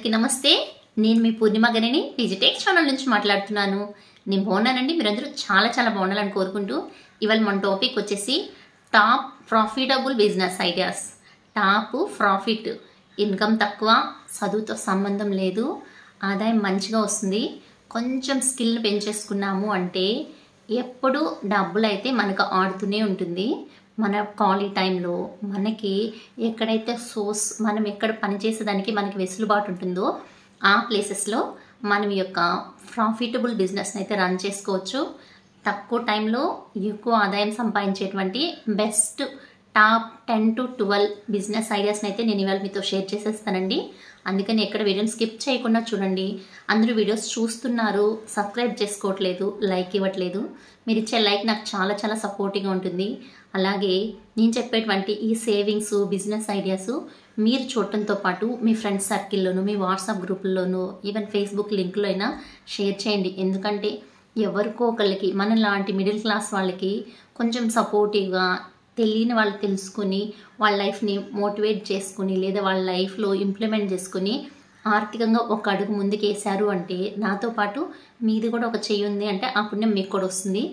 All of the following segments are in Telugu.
అందరికీ నమస్తే. నేను మీ పూర్ణిమ గనిని విజిటెక్ ఛానల్ నుంచి మాట్లాడుతున్నాను. నేను బాగున్నానండి. మీరందరూ చాలా బాగుండాలని కోరుకుంటూ ఇవాళ మన టాపిక్ వచ్చేసి top profitable business ideas. Top profit, income తక్కువ, చదువుతో సంబంధం లేదు, ఆదాయం మంచిగా వస్తుంది, కొంచెం స్కిల్ని పెంచేసుకున్నాము అంటే ఎప్పుడు డబ్బులు అయితే మనకు ఆడుతూనే ఉంటుంది. మన ఖాళీ టైంలో మనకి ఎక్కడైతే మనం ఎక్కడ పనిచేసేదానికి మనకి వెసులుబాటు ఉంటుందో ఆ ప్లేసెస్లో మనం యొక్క ప్రాఫిటబుల్ బిజినెస్ని అయితే రన్ చేసుకోవచ్చు. తక్కువ టైంలో ఎక్కువ ఆదాయం సంపాదించేటువంటి బెస్ట్ టాప్ 10 to 12 బిజినెస్ ఐడియాస్ని అయితే నేను ఇవాళ మీతో షేర్ చేసేస్తానండి. అందుకని ఎక్కడ వీడియోని స్కిప్ చేయకుండా చూడండి. అందరూ వీడియోస్ చూస్తున్నారు, సబ్స్క్రైబ్ చేసుకోవట్లేదు, లైక్ ఇవ్వట్లేదు. మీరు ఇచ్చే లైక్ నాకు చాలా సపోర్టివ్గా ఉంటుంది. అలాగే నేను చెప్పేటువంటి ఈ సేవింగ్స్, బిజినెస్ ఐడియాస్ మీరు చూడటంతో పాటు మీ ఫ్రెండ్స్ సర్కిల్లోనూ, మీ వాట్సాప్ గ్రూపుల్లోనూ, ఈవెన్ ఫేస్బుక్ లింక్లో అయినా షేర్ చేయండి. ఎందుకంటే ఎవరికో ఒకళ్ళకి, మన లాంటి మిడిల్ క్లాస్ వాళ్ళకి కొంచెం సపోర్టివ్గా, తెలియని వాళ్ళు తెలుసుకుని వాళ్ళ లైఫ్ని మోటివేట్ చేసుకుని లేదా వాళ్ళ లైఫ్లో ఇంప్లిమెంట్ చేసుకుని ఆర్థికంగా ఒక అడుగు ముందుకేశారు అంటే నాతో పాటు మీది కూడా ఒక చెయ్యి ఉంది అంటే ఆ పుణ్యం మీకు కూడా వస్తుంది.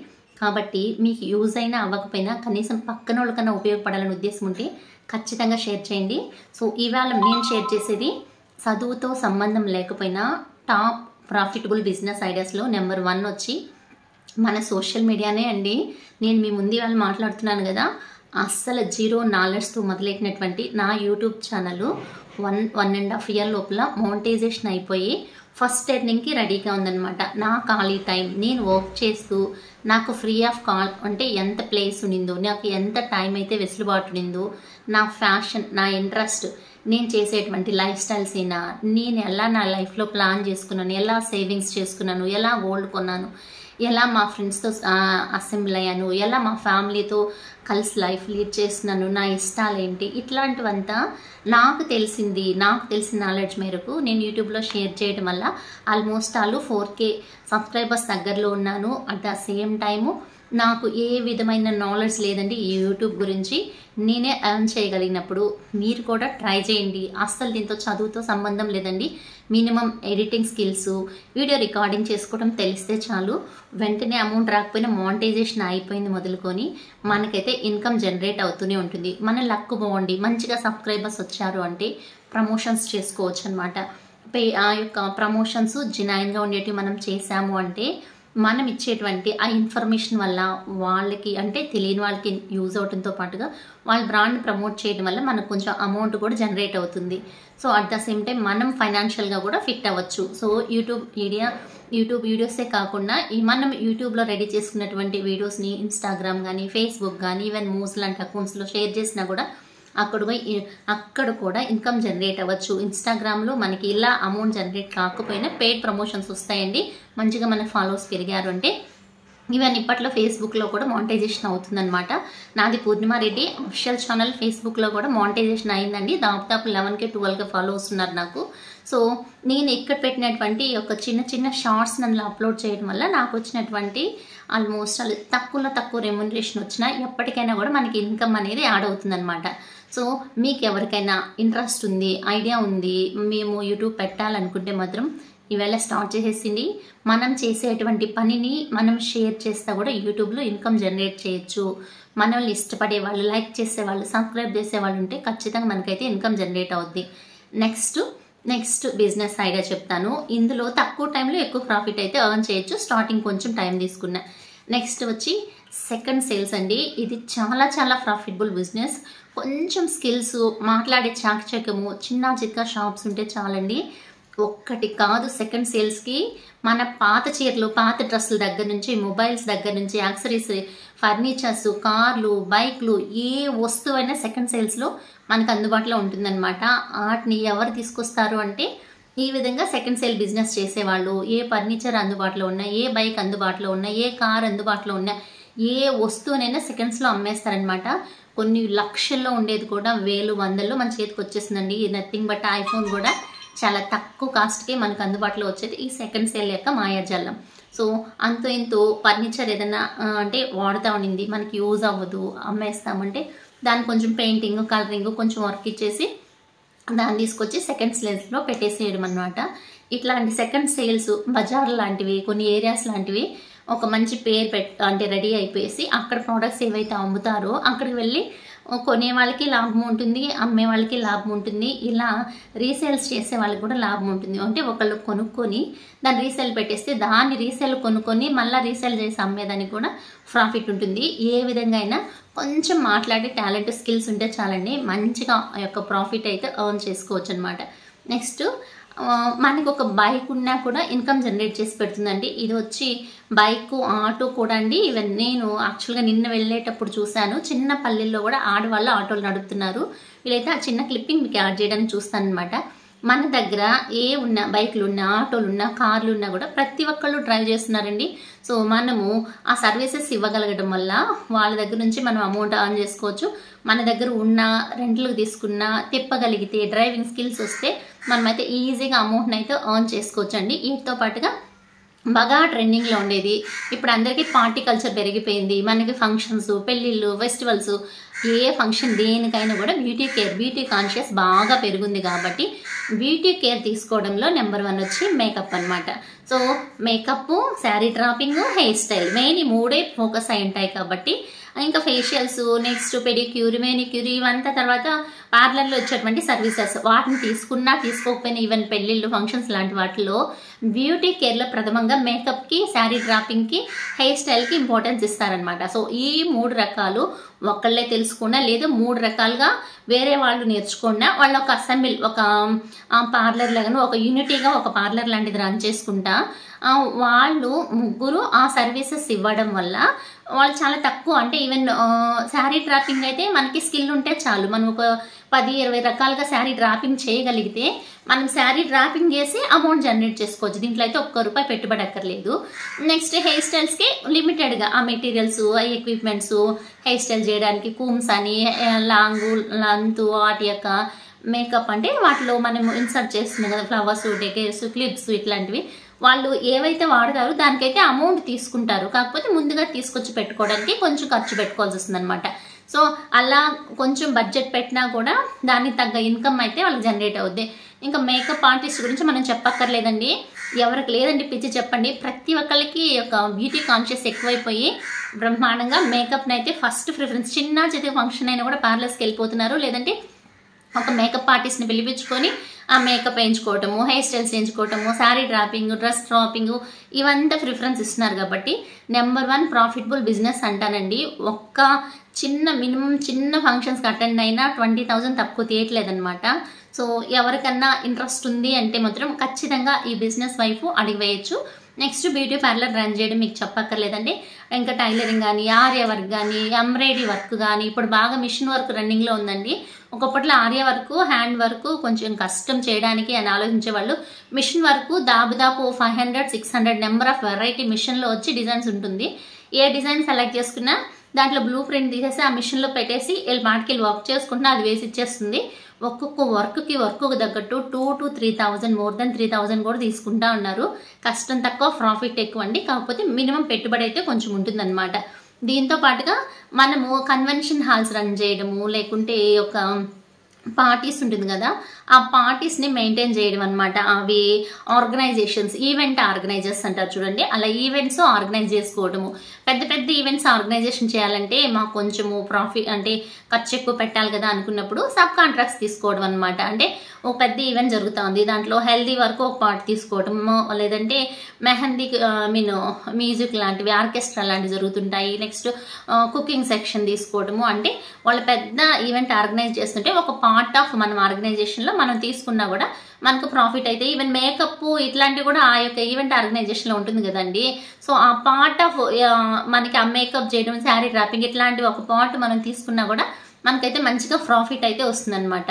కాబట్టి మీకు యూజ్ అయినా అవ్వకపోయినా కనీసం పక్కన వాళ్ళకన్నా ఉపయోగపడాలని ఉద్దేశం ఉంటే ఖచ్చితంగా షేర్ చేయండి. సో ఇవాళ నేను షేర్ చేసేది చదువుతో సంబంధం లేకపోయినా టాప్ ప్రాఫిటబుల్ బిజినెస్ ఐడియాస్లో నెంబర్ 1 వచ్చి మన సోషల్ మీడియానే అండి. నేను మీ ముందు ఇవాళ మాట్లాడుతున్నాను కదా, అస్సలు జీరో నాలెడ్జ్తో మొదలెట్టినటువంటి నా యూట్యూబ్ ఛానల్ 1.5 year లోపల మోనిటైజేషన్ అయిపోయి ఫస్ట్ ఎర్నింగ్కి రెడీగా ఉందన్నమాట. నా ఖాళీ టైం నేను వర్క్ చేస్తూ నాకు ఫ్రీ ఆఫ్ కాల్ అంటే ఎంత ప్లేస్ ఉండిందో, నాకు ఎంత టైం అయితే వెసులుబాటు ఉండిందో, నా ఫ్యాషన్, నా ఇంట్రెస్ట్, నేను చేసేటువంటి లైఫ్ స్టైల్స్ అయినా, నేను ఎలా నా లైఫ్లో ప్లాన్ చేసుకున్నాను, ఎలా సేవింగ్స్ చేసుకున్నాను, ఎలా గోల్డ్ కొన్నాను, ఎలా మా ఫ్రెండ్స్తో అసెంబ్లీ అయ్యాను, ఎలా మా ఫ్యామిలీతో కలిసి లైఫ్ లీడ్ చేస్తున్నాను, నా ఇష్టాలు ఏంటి, ఇట్లాంటివంతా నాకు తెలిసిన నాలెడ్జ్ మేరకు నేను యూట్యూబ్లో షేర్ చేయడం వల్ల ఆల్మోస్ట్ 4K సబ్స్క్రైబర్స్ దగ్గరలో ఉన్నాను. అట్ ద సేమ్ టైము నాకు ఏ విధమైన నాలెడ్జ్ లేదండి ఈ యూట్యూబ్ గురించి. నేనే ఎర్న్ చేయగలిగినప్పుడు మీరు కూడా ట్రై చేయండి. అస్సలు దీంతో చదువుతో సంబంధం లేదండి. Minimum editing skills, video recording చేసుకోవడం తెలిస్తే చాలు. వెంటనే అమౌంట్ రాకపోయినా మానిటైజేషన్ అయిపోయింది మొదలుకొని మనకైతే ఇన్కమ్ జనరేట్ అవుతూనే ఉంటుంది. మన లక్ బాగుండి మంచిగా సబ్స్క్రైబర్స్ వచ్చారు అంటే ప్రమోషన్స్ చేసుకోవచ్చు అనమాట. ఆ యొక్క ప్రమోషన్స్ జెన్యూన్గా ఉండేటివి మనం చేసాము అంటే మనం ఇచ్చేటువంటి ఆ ఇన్ఫర్మేషన్ వల్ల వాళ్ళకి అంటే తెలియని వాళ్ళకి యూజ్ అవడంతో పాటుగా వాళ్ళ బ్రాండ్ ప్రమోట్ చేయడం వల్ల మనకు కొంచెం అమౌంట్ కూడా జనరేట్ అవుతుంది. So at the same time మనం ఫైనాన్షియల్గా కూడా ఫిట్ అవ్వచ్చు. సో యూట్యూబ్ వీడియోసే కాకుండా మనం యూట్యూబ్లో రెడీ చేసుకున్నటువంటి వీడియోస్ని ఇన్స్టాగ్రామ్ కానీ, ఫేస్బుక్ కానీ, ఈవెన్ మూవ్స్ లాంటి అకౌంట్స్లో షేర్ చేసినా కూడా అక్కడ కూడా ఇన్కమ్ జనరేట్ అవ్వచ్చు. ఇన్స్టాగ్రామ్లో మనకి ఇలా అమౌంట్ జనరేట్ కాకపోయినా పెయిడ్ ప్రమోషన్స్ వస్తాయండి. మంచిగా మనకి ఫాలోవర్స్ పెరిగారు అంటే ఈవెన్ ఇప్పట్లో ఫేస్బుక్లో కూడా మానిటైజేషన్ అవుతుందన్నమాట. నాది పూర్ణిమ రెడ్డి అఫిషియల్ ఛానల్ ఫేస్బుక్లో కూడా మానిటైజేషన్ అయిందండి. దాదాపు 11K 12K ఫాలోవర్స్ ఉన్నారు నాకు. సో నేను ఇక్కడ పెట్టినటువంటి ఒక చిన్న షార్ట్స్ నన్ను అప్లోడ్ చేయడం వల్ల నాకు వచ్చినటువంటి ఆల్మోస్ట్ తక్కువ రెమ్యునరేషన్ వచ్చినా ఎప్పటికైనా కూడా మనకి ఇన్కమ్ అనేది యాడ్ అవుతుందన్నమాట. సో మీకు ఎవరికైనా ఇంట్రెస్ట్ ఉంది, ఐడియా ఉంది, మేము యూట్యూబ్ పెట్టాలనుకుంటే మాత్రం ఈవేళ స్టార్ట్ చేసేసింది. మనం చేసేటువంటి పనిని మనం షేర్ చేస్తా కూడా యూట్యూబ్లో ఇన్కమ్ జనరేట్ చేయొచ్చు. మనల్ని ఇష్టపడే వాళ్ళు, లైక్ చేసేవాళ్ళు, సబ్స్క్రైబ్ చేసేవాళ్ళు ఉంటే ఖచ్చితంగా మనకైతే ఇన్కమ్ జనరేట్ అవుద్ది. నెక్స్ట్ బిజినెస్ ఐడియా చెప్తాను. ఇందులో తక్కువ టైంలో ఎక్కువ ప్రాఫిట్ అయితే ఎర్న్ చేయొచ్చు. స్టార్టింగ్ కొంచెం టైం తీసుకున్నా. నెక్స్ట్ వచ్చి సెకండ్ సేల్స్ అండి. ఇది చాలా ప్రాఫిటబుల్ బిజినెస్. కొంచెం స్కిల్స్, మాట్లాడే చాకచక్యము, చిన్న షాప్స్ ఉంటే చాలండి. ఒక్కటి కాదు, సెకండ్ సేల్స్కి మన పాత చీరలు, పాత డ్రెస్సుల దగ్గర నుంచి, మొబైల్స్ దగ్గర నుంచి, యాక్సరీస్, ఫర్నిచర్స్, కార్లు, బైక్లు, ఏ వస్తువైనా సెకండ్ సేల్స్లో మనకు అందుబాటులో ఉంటుందన్నమాట. వాటిని ఎవరు తీసుకొస్తారు అంటే ఈ విధంగా సెకండ్ సేల్ బిజినెస్ చేసేవాళ్ళు. ఏ ఫర్నిచర్ అందుబాటులో ఉన్నా, ఏ బైక్ అందుబాటులో ఉన్నా, ఏ కార్ అందుబాటులో ఉన్నా, ఏ వస్తువునైనా సెకండ్స్లో అమ్మేస్తారనమాట. కొన్ని లక్షల్లో ఉండేది కూడా వేలు, వందల్లో మన చేతికి వచ్చేసిందండి. నథింగ్ బట్ ఐఫోన్ కూడా చాలా తక్కువ కాస్ట్కే మనకు అందుబాటులో వచ్చేది ఈ సెకండ్ సేల్ యొక్క మాయాజాలం. సో అంతో ఇంతో ఫర్నిచర్ ఏదైనా అంటే వాడుతూ ఉండింది, మనకి యూజ్ అవ్వదు, అమ్మేస్తామంటే దాన్ని కొంచెం పెయింటింగ్, కలరింగ్, కొంచెం వర్క్ ఇచ్చేసి దాన్ని తీసుకొచ్చి సెకండ్ సేల్స్లో పెట్టేసేయడం అనమాట. ఇట్లాంటి సెకండ్ సేల్స్ బజార్ లాంటివి కొన్ని ఏరియాస్ లాంటివి ఒక మంచి పేరు అంటే రెడీ అయిపోయేసి అక్కడ ప్రోడక్ట్స్ ఏవైతే అమ్ముతారో అక్కడికి వెళ్ళి కొనే వాళ్ళకి లాభం ఉంటుంది, అమ్మే వాళ్ళకి లాభం ఉంటుంది, ఇలా రీసేల్స్ చేసే వాళ్ళకి కూడా లాభం ఉంటుంది. అంటే ఒకళ్ళు కొనుక్కొని దాన్ని రీసేల్ పెట్టేస్తే దాన్ని రీసేల్ కొనుక్కొని మళ్ళీ రీసేల్ చేసి అమ్మేదానికి కూడా ప్రాఫిట్ ఉంటుంది. ఏ విధంగా అయినా కొంచెం మాట్లాడే టాలెంట్ స్కిల్స్ ఉంటే చాలండి, మంచిగా ఆ యొక్క ప్రాఫిట్ అయితే ఎర్న్ చేసుకోవచ్చు అనమాట. నెక్స్ట్ మనకు ఒక బైక్ ఉన్నా కూడా ఇన్కమ్ జనరేట్ చేసి పెడుతుందండి. ఇది వచ్చి బైక్ ఆటో కూడా అండి. ఈవెన్ నేను యాక్చువల్గా నిన్న వెళ్ళేటప్పుడు చూశాను, చిన్న పల్లెల్లో కూడా ఆడవాళ్ళు ఆటోలు నడుపుతున్నారు. వీళ్ళైతే ఆ చిన్న క్లిప్పింగ్ మీకు యాడ్ చేయడానికి చూస్తాను అనమాట. మన దగ్గర ఏ ఉన్న బైకులు ఉన్నా ఆటోలు ఉన్నా కార్లు ఉన్నా కూడా ప్రతి ఒక్కళ్ళు డ్రైవ్ చేస్తున్నారండి. సో మనము ఆ సర్వీసెస్ ఇవ్వగలగడం వల్ల వాళ్ళ దగ్గర నుంచి మనం అమౌంట్ ఎర్న్ చేసుకోవచ్చు. మన దగ్గర ఉన్న రెంట్లకు తీసుకున్న తిప్పగలిగితే డ్రైవింగ్ స్కిల్స్ వస్తే మనమైతే ఈజీగా అమౌంట్ని అయితే ఎర్న్ చేసుకోవచ్చు అండి. వీటితో పాటుగా బాగా ట్రెండింగ్లో ఉండేది ఇప్పుడు అందరికీ పార్టీ కల్చర్ పెరిగిపోయింది. మనకి ఫంక్షన్స్, పెళ్ళిళ్ళు, ఫెస్టివల్స్, ఏ ఫంక్షన్ దేనికైనా కూడా బ్యూటీ కేర్, బ్యూటీ కాన్షియస్ బాగా పెరిగింది కాబట్టి బ్యూటీ కేర్ తీసుకోవడంలో నెంబర్ 1 వచ్చి మేకప్ అనమాట. So makeup, sari dropping, hair style main ఈ 3 ఫోకస్ అయి ఉంటాయి కాబట్టి ఇంకా ఫేషియల్స్, నెక్స్ట్ పెడిక్యూర్, మేనిక్యూర్ ఇవంతా తర్వాత పార్లర్లో వచ్చేటువంటి సర్వీసెస్ వాటిని తీసుకున్నా తీసుకోకపోయినా ఈవెన్ పెళ్ళిళ్ళు, ఫంక్షన్స్ లాంటి వాటిలో బ్యూటీ కేర్లో ప్రథమంగా మేకప్కి, శారీ డ్రాపింగ్కి, హెయిర్ స్టైల్కి ఇంపార్టెన్స్ ఇస్తారనమాట. సో ఈ 3 రకాలు ఒక్కళ్ళే తెలుసుకున్నా లేదు 3 రకాలుగా వేరే వాళ్ళు నేర్చుకున్నా వాళ్ళు ఒక అసెంబ్లీ, ఒక పార్లర్ లాగాను ఒక యూనిటీగా ఒక పార్లర్ లాంటిది రన్ చేసుకుంటా వాళ్ళు ముగ్గురు ఆ సర్వీసెస్ ఇవ్వడం వల్ల వాళ్ళు చాలా తక్కువ, అంటే ఈవెన్ శారీ డ్రాపింగ్ అయితే మనకి స్కిల్ ఉంటే చాలు, మనం ఒక 10-20 రకాలుగా శారీ డ్రాపింగ్ చేయగలిగితే మనం శారీ డ్రాపింగ్ చేసి అమౌంట్ జనరేట్ చేసుకోవచ్చు. దీంట్లో అయితే ₹1 పెట్టుబడి అక్కర్లేదు. నెక్స్ట్ హెయిర్ స్టైల్స్కి లిమిటెడ్గా ఆ మెటీరియల్స్, ఆ ఎక్విప్మెంట్స్, హెయిర్ స్టైల్ చేయడానికి కూమ్స్ అని, లాంగ్ లెంత్, వాటి యొక్క మేకప్ అంటే వాటిలో మనం ఇన్సర్ట్ చేస్తున్నాం కదా ఫ్లవర్స్, డెకేర్స్, క్లిప్స్ ఇట్లాంటివి వాళ్ళు ఏవైతే వాడతారో దానికైతే అమౌంట్ తీసుకుంటారు. కాకపోతే ముందుగా తీసుకొచ్చి పెట్టుకోవడానికి కొంచెం ఖర్చు పెట్టుకోవాల్సి వస్తుంది అనమాట. సో అలా కొంచెం బడ్జెట్ పెట్టినా కూడా దానికి తగ్గ ఇన్కమ్ అయితే వాళ్ళకి జనరేట్ అవుద్ది. ఇంకా మేకప్ ఆర్టిస్ట్ గురించి మనం చెప్పక్కర్లేదండి, ఎవరికి లేదండి పిచ్చి చెప్పండి. ప్రతి ఒక్కరికి ఒక బ్యూటీ కాన్షియస్ ఎక్కువైపోయి బ్రహ్మాండంగా మేకప్ని అయితే ఫస్ట్ ప్రిఫరెన్స్, చిన్న చిన్న ఫంక్షన్ అయినా కూడా పార్లర్స్కి వెళ్ళిపోతున్నారు. లేదంటే ఒక మేకప్ ఆర్టిస్ట్ని పిలిపించుకొని ఆ మేకప్ వేయించుకోవటము, హెయిర్ స్టైల్స్ వేయించుకోవటము, శారీ డ్రాపింగ్, డ్రెస్ డ్రాపింగ్ ఇవంతా ప్రిఫరెన్స్ ఇస్తున్నారు కాబట్టి నెంబర్ 1 ప్రాఫిటబుల్ బిజినెస్ అంటానండి. ఒక్క చిన్న మినిమం చిన్న ఫంక్షన్స్కి అటెండ్ అయినా 20,000 తక్కువ తీయట్లేదనమాట. సో ఎవరికన్నా ఇంట్రెస్ట్ ఉంది అంటే మాత్రం ఖచ్చితంగా ఈ బిజినెస్ వైపు అడిగివేయచ్చు. నెక్స్ట్ బ్యూటీ పార్లర్ రన్ చేయడం మీకు చెప్పక్కర్లేదండి. ఇంకా టైలరింగ్ కానీ, ఆర్య వర్క్ కానీ, ఎంబ్రాయిడరీ వర్క్ కానీ ఇప్పుడు బాగా మిషన్ వర్క్ రన్నింగ్లో ఉందండి. ఒకప్పట్లో ఆర్య వర్క్, హ్యాండ్ వర్క్ కొంచెం కష్టం చేయడానికి అని ఆలోచించే వాళ్ళు. మిషన్ వర్క్ దాదాపు 500-600 నెంబర్ ఆఫ్ వెరైటీ మిషన్లో వచ్చి డిజైన్స్ ఉంటుంది. ఏ డిజైన్ సెలెక్ట్ చేసుకున్నా దాంట్లో బ్లూ ప్రింట్ తీసేసి ఆ మిషన్లో పెట్టేసి వీళ్ళు మాటకెళ్ళి వర్క్ చేసుకుంటున్నా అది వేసి ఇచ్చేస్తుంది. ఒక్కొక్క వర్క్కి తగ్గట్టు 2,000 to 3,000 మోర్ దెన్ 3,000 కూడా తీసుకుంటా ఉన్నారు. కష్టం తక్కువ, ప్రాఫిట్ ఎక్కువ అండి. కాకపోతే మినిమం పెట్టుబడి అయితే కొంచెం ఉంటుందన్నమాట. దీంతో పాటుగా మనము కన్వెన్షన్ హాల్స్ రన్ చేయడము, లేకుంటే ఒక పార్టీస్ ఉంటుంది కదా ఆ పార్టీస్ని మెయింటైన్ చేయడం అనమాట. అవి ఆర్గనైజేషన్స్, ఈవెంట్ ఆర్గనైజర్స్ అంటారు చూడండి, అలా ఈవెంట్స్ ఆర్గనైజ్ చేసుకోవడము. పెద్ద పెద్ద ఈవెంట్స్ ఆర్గనైజేషన్ చేయాలంటే మాకు కొంచెము ప్రాఫిట్ అంటే ఖర్చు ఎక్కువ పెట్టాలి కదా అనుకున్నప్పుడు సబ్ కాంట్రాక్ట్స్ తీసుకోవడం అనమాట. అంటే ఒక పెద్ద ఈవెంట్ జరుగుతుంది, దాంట్లో హెల్దీ వరకు ఒక పార్ట్ తీసుకోవడము, లేదంటే మెహందీ మ్యూజిక్ లాంటివి, ఆర్కెస్ట్రా లాంటివి జరుగుతుంటాయి. నెక్స్ట్ కుకింగ్ సెక్షన్ తీసుకోవడము. అంటే వాళ్ళు పెద్ద ఈవెంట్ ఆర్గనైజ్ చేస్తుంటే ఒక పార్ట్ ఆఫ్ మనం ఆర్గనైజేషన్లో మనం తీసుకున్నా కూడా మనకు ప్రాఫిట్ అయితే. ఈవెన్ మేకప్ ఇట్లాంటివి కూడా ఆ యొక్క ఈవెంట్ ఆర్గనైజేషన్లో ఉంటుంది కదండి. సో ఆ పార్ట్ ఆఫ్ మనకి ఆ మేకప్ చేయడం, శారీ డ్రాపింగ్ ఇట్లాంటివి ఒక పార్ట్ మనం తీసుకున్నా కూడా మనకైతే మంచిగా ప్రాఫిట్ అయితే వస్తుంది అనమాట.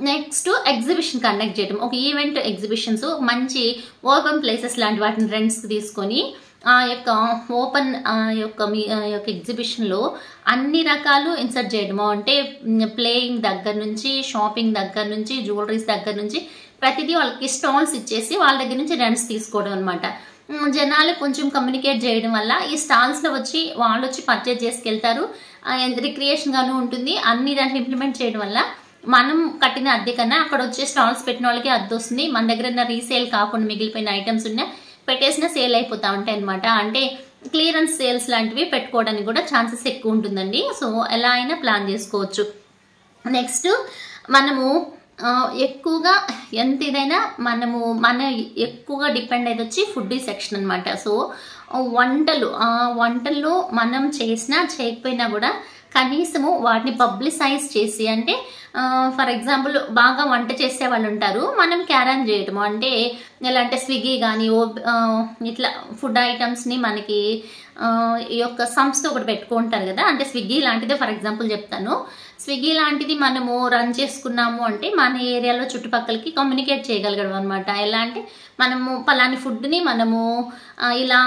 నెక్స్ట్ ఎగ్జిబిషన్ కండక్ట్ చేయడం, ఒక ఈవెంట్ ఎగ్జిబిషన్స్ మంచి ఓపెన్ ప్లేసెస్ లాంటి వాటిని రెంట్స్కి తీసుకొని ఆ యొక్క ఓపెన్ యొక్క ఎగ్జిబిషన్లో అన్ని రకాలు ఇన్సర్ట్ చేయడము. అంటే ప్లేయింగ్ దగ్గర నుంచి, షాపింగ్ దగ్గర నుంచి, జ్యువెలరీస్ దగ్గర నుంచి ప్రతిదీ వాళ్ళకి స్టాల్స్ ఇచ్చేసి వాళ్ళ దగ్గర నుంచి రెంట్స్ తీసుకోవడం అనమాట. జనాలు కొంచెం కమ్యూనికేట్ చేయడం వల్ల ఈ స్టాల్స్లో వచ్చి వాళ్ళు వచ్చి పర్చేజ్ చేసుకెళ్తారు. రిక్రియేషన్ గాను ఉంటుంది. అన్ని దాంట్లో ఇంప్లిమెంట్ చేయడం వల్ల మనం కట్టిన అద్దె కన్నా అక్కడ వచ్చే స్టాల్స్ పెట్టిన వాళ్ళకి అద్దె వస్తుంది. మన దగ్గర రీసేల్ కాకుండా మిగిలిపోయిన ఐటమ్స్ ఉన్న పెట్టేసిన సేల్ అయిపోతూ ఉంటాయి అనమాట. అంటే క్లియరెన్స్ సేల్స్ లాంటివి పెట్టుకోవడానికి కూడా ఛాన్సెస్ ఎక్కువ ఉంటుందండి. సో ఎలా అయినా ప్లాన్ చేసుకోవచ్చు. నెక్స్ట్ మనము ఎక్కువగా ఎంత ఇదైనా మన ఎక్కువగా డిపెండ్ అయితే వచ్చి ఫుడ్ సెక్షన్ అనమాట. సో వంటల్లో మనం చేసినా చేయకపోయినా కూడా కనీసము వాటిని పబ్లిసైజ్ చేసి, అంటే ఫర్ ఎగ్జాంపుల్ బాగా వంట చేసే వాళ్ళు ఉంటారు, మనం క్యారన్ చేయటము, అంటే ఎలా అంటే స్విగ్గీ కానీ ఇట్లా ఫుడ్ ఐటమ్స్ని మనకి ఈ యొక్క సంస్థ ఒకటి పెట్టుకుంటారు కదా. అంటే స్విగ్గీ లాంటిదే ఫర్ ఎగ్జాంపుల్ చెప్తాను. స్విగ్గీ లాంటిది మనము రన్ చేసుకున్నాము అంటే మన ఏరియాలో చుట్టుపక్కలకి కమ్యూనికేట్ చేయగలగడం అనమాట. ఎలా అంటే మనము పలాని ఫుడ్ని మనము ఇలా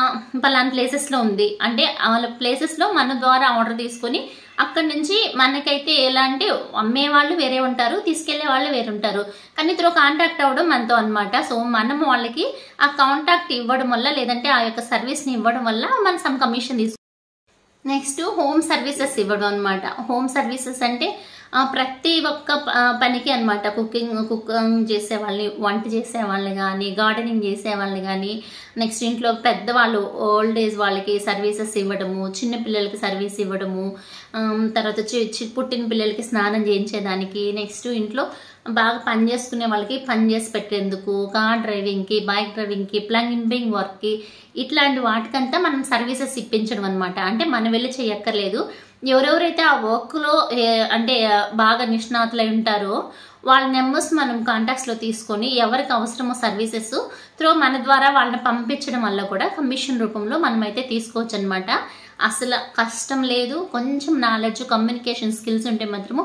పలాని ప్లేసెస్లో ఉంది అంటే వాళ్ళ ప్లేసెస్లో మన ద్వారా ఆర్డర్ తీసుకొని అక్కడి నుంచి మనకైతే ఎలా అంటే అమ్మే వాళ్ళు వేరే ఉంటారు, తీసుకెళ్లే వాళ్ళు వేరే ఉంటారు, కానీ త్రూ కాంటాక్ట్ అవ్వడం మనతో అనమాట. సో మనము వాళ్ళకి ఆ కాంటాక్ట్ ఇవ్వడం వల్ల, లేదంటే ఆ యొక్క సర్వీస్ని ఇవ్వడం వల్ల మనం సమ్ కమిషన్ తీసుకుంటాం. నెక్స్ట్ హోమ్ సర్వీసెస్ ఇవ్వడం అనమాట. హోమ్ సర్వీసెస్ అంటే ప్రతి ఒక్క పనికి అనమాట. కుకింగ్ చేసే వాళ్ళని, వంట చేసే వాళ్ళని కానీ, గార్డెనింగ్ చేసే వాళ్ళని కానీ, నెక్స్ట్ ఇంట్లో పెద్దవాళ్ళు ఓల్డ్ ఏజ్ వాళ్ళకి సర్వీసెస్ ఇవ్వడము, చిన్న పిల్లలకి సర్వీస్ ఇవ్వడము, తర్వాత పుట్టిన పిల్లలకి స్నానం చేయించేదానికి, నెక్స్ట్ ఇంట్లో బాగా పని చేసుకునే వాళ్ళకి పని చేసి పెట్టేందుకు, కార్ డ్రైవింగ్కి, బైక్ డ్రైవింగ్కి, ప్లంబింగ్ వర్క్కి, ఇట్లాంటి వాటికంతా మనం సర్వీసెస్ ఇప్పించడం అనమాట. అంటే మనం వెళ్ళి చేయక్కర్లేదు. ఎవరెవరైతే ఆ వర్క్లో అంటే బాగా నిష్ణాతులై ఉంటారో వాళ్ళ నెంబర్స్ మనం కాంటాక్ట్స్లో తీసుకొని ఎవరికి అవసరమో సర్వీసెస్ త్రూ మన ద్వారా వాళ్ళని పంపించడం వల్ల కూడా కమిషన్ రూపంలో మనమైతే తీసుకోవచ్చు అనమాట. అసలు కష్టం లేదు, కొంచెం నాలెడ్జ్, కమ్యూనికేషన్ స్కిల్స్ ఉంటే మాత్రము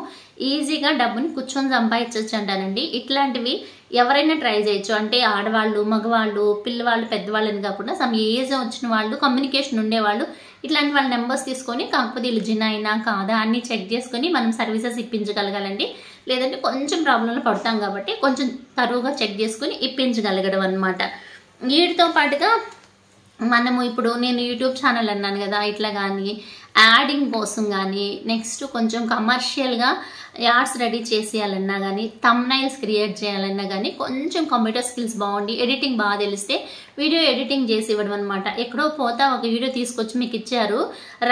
ఈజీగా డబ్బుని కూర్చొని సంపాదించవచ్చు అంటానండి. ఇట్లాంటివి ఎవరైనా ట్రై చేయొచ్చు. అంటే ఆడవాళ్ళు, మగవాళ్ళు, పిల్లవాళ్ళు, పెద్దవాళ్ళని కాకుండా సమ్ ఏజ్ వచ్చిన వాళ్ళు, కమ్యూనికేషన్ ఉండేవాళ్ళు ఇట్లాంటి వాళ్ళ నెంబర్స్ తీసుకొని, కాకపోతే వీళ్ళు జిన్ అయినా కాదా అన్ని చెక్ చేసుకొని మనం సర్వీసెస్ ఇప్పించగలగాలండి. లేదంటే కొంచెం ప్రాబ్లంలో పడతాం కాబట్టి కొంచెం తరువుగా చెక్ చేసుకొని ఇప్పించగలగడం అనమాట. వీటితో పాటుగా మనము ఇప్పుడు నేను యూట్యూబ్ ఛానల్ అన్నాను కదా, ఇట్లా కానీ యాడింగ్ కోసం కానీ, నెక్స్ట్ కొంచెం కమర్షియల్గా యాడ్స్ రెడీ చేసేయాలన్నా కానీ, థంబ్నైల్స్ క్రియేట్ చేయాలన్నా కానీ కొంచెం కంప్యూటర్ స్కిల్స్ బాగుండి ఎడిటింగ్ బాగా తెలిస్తే వీడియో ఎడిటింగ్ చేసి ఇవ్వడం అనమాట. ఎక్కడో పోతా ఒక వీడియో తీసుకొచ్చి మీకు ఇచ్చారు,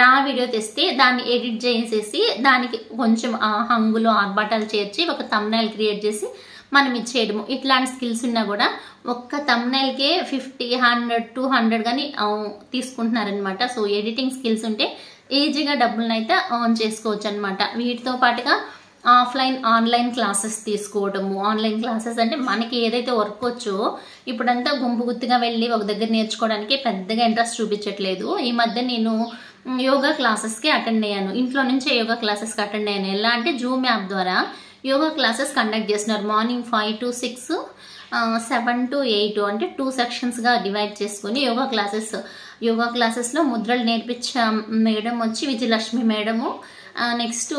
రా వీడియో తెస్తే దాన్ని ఎడిట్ చేసేసి దానికి కొంచెం హంగులు ఆర్భాటాలు చేర్చి ఒక థంబ్నైల్ క్రియేట్ చేసి మనం ఇచ్చేయడము. ఇట్లాంటి స్కిల్స్ ఉన్నా కూడా ఒక్క థంబ్నైల్కే 50, 100, 200 కానీ తీసుకుంటున్నారనమాట. సో ఎడిటింగ్ స్కిల్స్ ఉంటే ఈజీగా డబ్బులను అయితే ఆన్ చేసుకోవచ్చు అనమాట. వీటితో పాటుగా ఆఫ్లైన్, ఆన్లైన్ క్లాసెస్ తీసుకోవడము. ఆన్లైన్ క్లాసెస్ అంటే మనకి ఏదైతే వర్క్ వచ్చో ఇప్పుడంతా గుంపు గుత్తుగా వెళ్ళి ఒక దగ్గర నేర్చుకోవడానికి పెద్దగా ఇంట్రెస్ట్ చూపించట్లేదు. ఈ మధ్య నేను యోగా క్లాసెస్కి అటెండ్ అయ్యాను. ఇంట్లో నుంచే యోగా క్లాసెస్కి అటెండ్ అయ్యాను. ఎలా అంటే జూమ్ యాప్ ద్వారా యోగా క్లాసెస్ కండక్ట్ చేస్తున్నారు. మార్నింగ్ 5 to 6, 7 to 8 అంటే 2 సెక్షన్స్గా డివైడ్ చేసుకొని యోగా క్లాసెస్లో ముద్రలు నేర్పించే మేడం వచ్చి విజయలక్ష్మి మేడము, నెక్స్ట్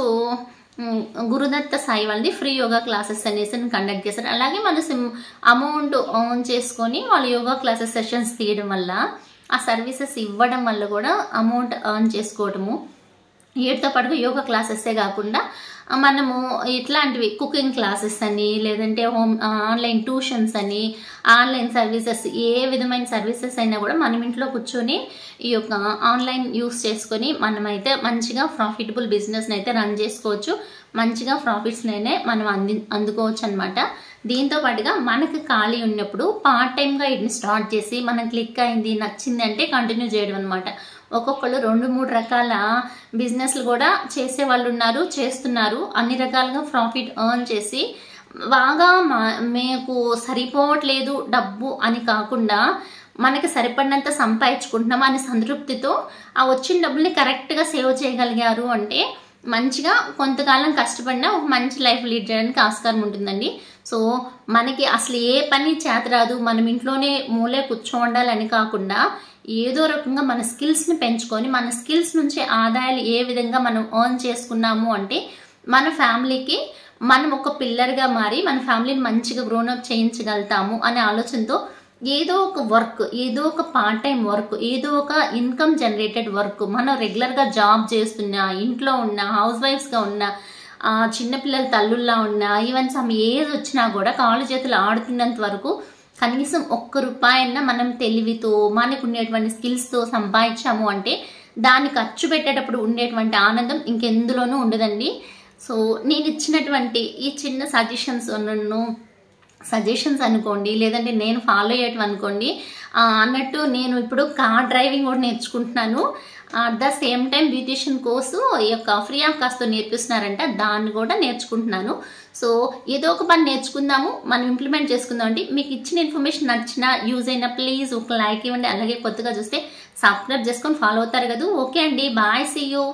గురుదత్త సాయి వాళ్ళది ఫ్రీ యోగా క్లాసెస్ అనేసి కండక్ట్ చేస్తారు. అలాగే మనం అమౌంట్ ఆన్ చేసుకొని వాళ్ళు యోగా క్లాసెస్ సెషన్స్ తీయడం వల్ల, ఆ సర్వీసెస్ ఇవ్వడం వల్ల కూడా అమౌంట్ ఎర్న్ చేసుకోవడము. వీటితో పాటుగా యోగా క్లాసెస్సే కాకుండా మనము ఇట్లాంటివి కుకింగ్ క్లాసెస్ అని, లేదంటే ఆన్లైన్ ట్యూషన్స్ అని, ఆన్లైన్ సర్వీసెస్, ఏ విధమైన సర్వీసెస్ అయినా కూడా మనం ఇంట్లో కూర్చొని ఈ యొక్క ఆన్లైన్ యూస్ చేసుకొని మనమైతే మంచిగా ప్రాఫిటబుల్ బిజినెస్ని అయితే రన్ చేసుకోవచ్చు. మంచిగా ప్రాఫిట్స్నైనా మనం అందుకోవచ్చు అనమాట. దీంతో పాటుగా మనకు ఖాళీ ఉన్నప్పుడు పార్ట్ టైంగా వీటిని స్టార్ట్ చేసి మనం క్లిక్ అయింది, నచ్చింది అంటే కంటిన్యూ చేయడం అనమాట. ఒక్కొక్కళ్ళు 2-3 రకాల బిజినెస్లు కూడా చేసే వాళ్ళు ఉన్నారు, చేస్తున్నారు. అన్ని రకాలుగా ప్రాఫిట్ ఎర్న్ చేసి బాగా మీకు సరిపోవట్లేదు డబ్బు అని కాకుండా మనకి సరిపడినంత సంపాదించుకుంటున్నాం అనే సంతృప్తితో ఆ వచ్చిన డబ్బుల్ని కరెక్ట్గా సేవ్ చేయగలిగారు అంటే మంచిగా కొంతకాలం కష్టపడినా ఒక మంచి లైఫ్ లీడ్ చేయడానికి ఆస్కారం ఉంటుందండి. సో మనకి అసలు ఏ పని చేతరాదు, మనం ఇంట్లోనే మూలే కూర్చోండాలని కాకుండా ఏదో రకంగా మన స్కిల్స్ని పెంచుకొని మన స్కిల్స్ నుంచి ఆదాయాలు ఏ విధంగా మనం ఎర్న్ చేసుకున్నాము అంటే మన ఫ్యామిలీకి మనం ఒక పిల్లర్గా మారి మన ఫ్యామిలీని మంచిగా గ్రోనప్ చేయించగలుగుతాము అనే ఆలోచనతో ఏదో ఒక వర్క్, ఏదో ఒక పార్ట్ టైం వర్క్, ఏదో ఒక ఇన్కమ్ జనరేటెడ్ వర్క్, మనం రెగ్యులర్గా జాబ్ చేస్తున్నా, ఇంట్లో ఉన్న, హౌస్ వైఫ్స్గా ఉన్న, చిన్నపిల్లల తల్లుల్లా ఉన్నా, ఈవెన్ సమ్ ఏజ్ వచ్చినా కూడా కాళ్ళు చేతులు ఆడుతున్నంత వరకు కనీసం ₹1 మనం తెలివితో మనకు ఉండేటువంటి స్కిల్స్తో సంపాదించాము అంటే దాన్ని ఖర్చు పెట్టేటప్పుడు ఉండేటువంటి ఆనందం ఇంకెందులోనూ ఉండదండి. సో నేను ఇచ్చినటువంటి ఈ చిన్న సజెషన్స్ అనుకోండి, లేదంటే నేను ఫాలో అయ్యేటం అనుకోండి. అన్నట్టు నేను ఇప్పుడు కార్ డ్రైవింగ్ కూడా నేర్చుకుంటున్నాను. At the same time beautician course ఈ యొక్క ఫ్రీ ఆఫ్ కాస్ట్తో నేర్పిస్తున్నారంట, దాన్ని కూడా నేర్చుకుంటున్నాను. సో ఏదో ఒక పని నేర్చుకుందాము, మనం ఇంప్లిమెంట్ చేసుకుందాం అండి. మీకు ఇచ్చిన ఇన్ఫర్మేషన్ నచ్చినా యూజ్ అయినా ప్లీజ్ ఒక లైక్ ఇవ్వండి. అలాగే కొత్తగా చూస్తే సబ్స్క్రైబ్ చేసుకొని ఫాలో అవుతారు కదా. ఓకే అండి, బాయ్, సీ యూ.